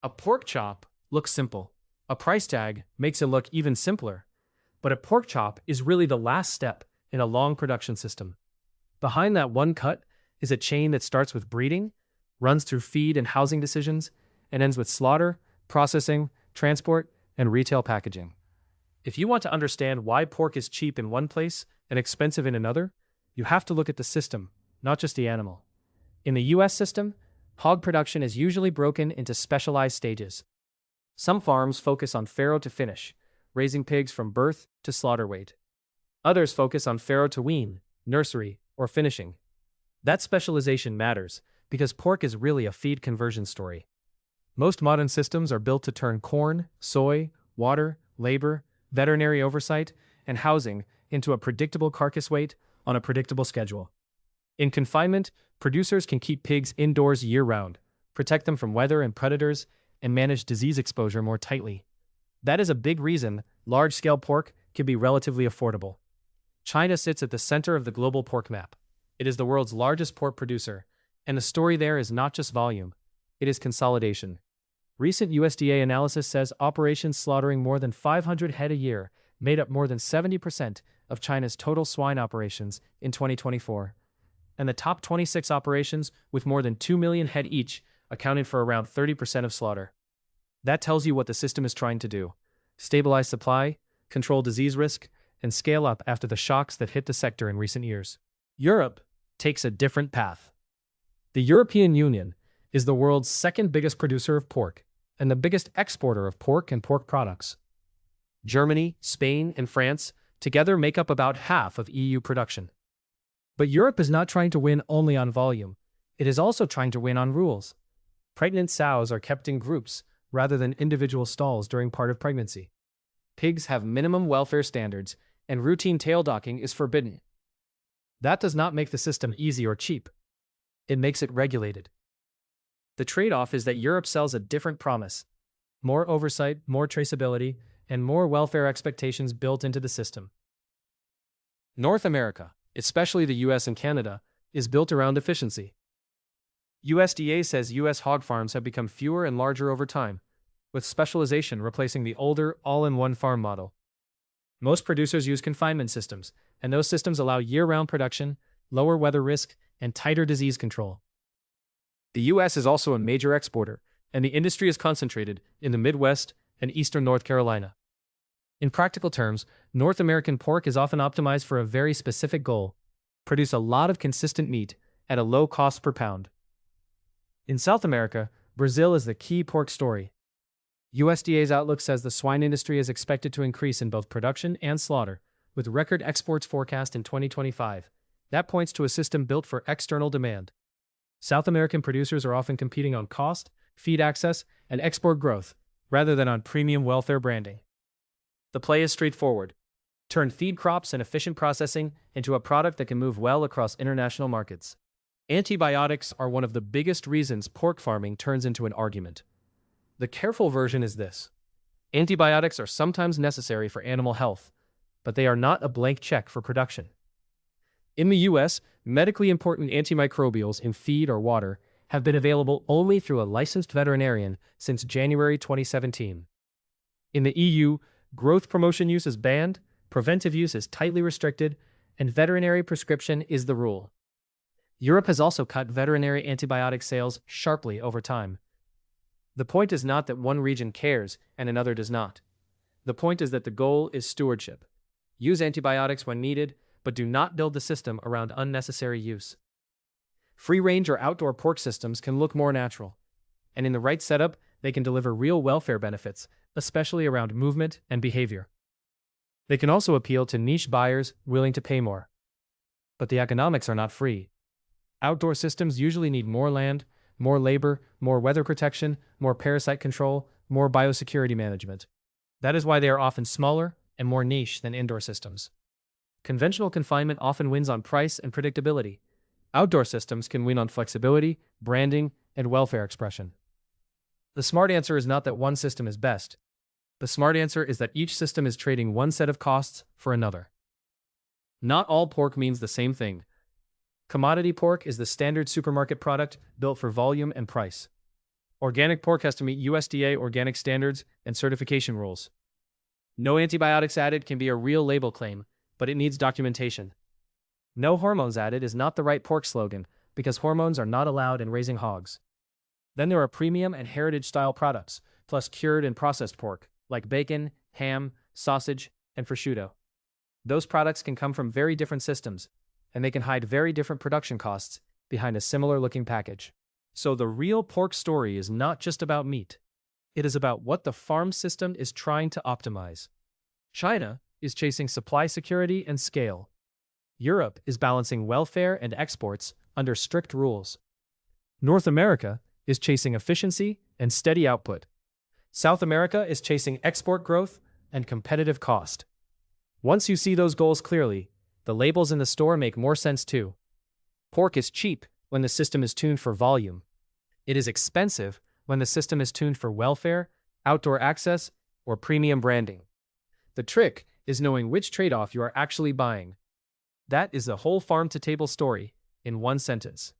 A pork chop looks simple. A price tag makes it look even simpler. But a pork chop is really the last step in a long production system. Behind that one cut is a chain that starts with breeding, runs through feed and housing decisions, and ends with slaughter, processing, transport, and retail packaging. If you want to understand why pork is cheap in one place and expensive in another, you have to look at the system, not just the animal. In the US system, hog production is usually broken into specialized stages. Some farms focus on farrow to finish, raising pigs from birth to slaughter weight. Others focus on farrow to wean, nursery, or finishing. That specialization matters because pork is really a feed conversion story. Most modern systems are built to turn corn, soy, water, labor, veterinary oversight, and housing into a predictable carcass weight on a predictable schedule. In confinement, producers can keep pigs indoors year-round, protect them from weather and predators, and manage disease exposure more tightly. That is a big reason large-scale pork can be relatively affordable. China sits at the center of the global pork map. It is the world's largest pork producer, and the story there is not just volume, it is consolidation. Recent USDA analysis says operations slaughtering more than 500 head a year made up more than 70% of China's total swine operations in 2024. And the top 26 operations with more than 2 million head each accounted for around 30% of slaughter. That tells you what the system is trying to do: stabilize supply, control disease risk, and scale up after the shocks that hit the sector in recent years. Europe takes a different path. The European Union is the world's second biggest producer of pork and the biggest exporter of pork and pork products. Germany, Spain, and France together make up about half of EU production. But Europe is not trying to win only on volume. It is also trying to win on rules. Pregnant sows are kept in groups rather than individual stalls during part of pregnancy. Pigs have minimum welfare standards, and routine tail docking is forbidden. That does not make the system easy or cheap. It makes it regulated. The trade-off is that Europe sells a different promise: more oversight, more traceability, and more welfare expectations built into the system. North America, especially the US and Canada, is built around efficiency. USDA says US hog farms have become fewer and larger over time, with specialization replacing the older all-in-one farm model. Most producers use confinement systems, and those systems allow year-round production, lower weather risk, and tighter disease control. The US is also a major exporter, and the industry is concentrated in the Midwest and eastern North Carolina. In practical terms, North American pork is often optimized for a very specific goal: produce a lot of consistent meat at a low cost per pound. In South America, Brazil is the key pork story. USDA's outlook says the swine industry is expected to increase in both production and slaughter, with record exports forecast in 2025. That points to a system built for external demand. South American producers are often competing on cost, feed access, and export growth, rather than on premium welfare branding. The play is straightforward: turn feed crops and efficient processing into a product that can move well across international markets. Antibiotics are one of the biggest reasons pork farming turns into an argument. The careful version is this: antibiotics are sometimes necessary for animal health, but they are not a blank check for production. In the US, medically important antimicrobials in feed or water have been available only through a licensed veterinarian since January 2017. In the EU, growth promotion use is banned, preventive use is tightly restricted, and veterinary prescription is the rule. Europe has also cut veterinary antibiotic sales sharply over time. The point is not that one region cares and another does not. The point is that the goal is stewardship. Use antibiotics when needed, but do not build the system around unnecessary use. Free-range or outdoor pork systems can look more natural, and in the right setup, they can deliver real welfare benefits, especially around movement and behavior. They can also appeal to niche buyers willing to pay more. But the economics are not free. Outdoor systems usually need more land, more labor, more weather protection, more parasite control, more biosecurity management. That is why they are often smaller and more niche than indoor systems. Conventional confinement often wins on price and predictability. Outdoor systems can win on flexibility, branding, and welfare expression. The smart answer is not that one system is best. The smart answer is that each system is trading one set of costs for another. Not all pork means the same thing. Commodity pork is the standard supermarket product built for volume and price. Organic pork has to meet USDA organic standards and certification rules. No antibiotics added can be a real label claim, but it needs documentation. No hormones added is not the right pork slogan because hormones are not allowed in raising hogs. Then there are premium and heritage-style products, plus cured and processed pork, like bacon, ham, sausage, and prosciutto. Those products can come from very different systems, and they can hide very different production costs behind a similar-looking package. So the real pork story is not just about meat. It is about what the farm system is trying to optimize. China is chasing supply security and scale. Europe is balancing welfare and exports under strict rules. North America is chasing efficiency and steady output. South America is chasing export growth and competitive cost. Once you see those goals clearly, the labels in the store make more sense too. Pork is cheap when the system is tuned for volume. It is expensive when the system is tuned for welfare, outdoor access, or premium branding. The trick is knowing which trade-off you are actually buying. That is the whole farm-to-table story in one sentence.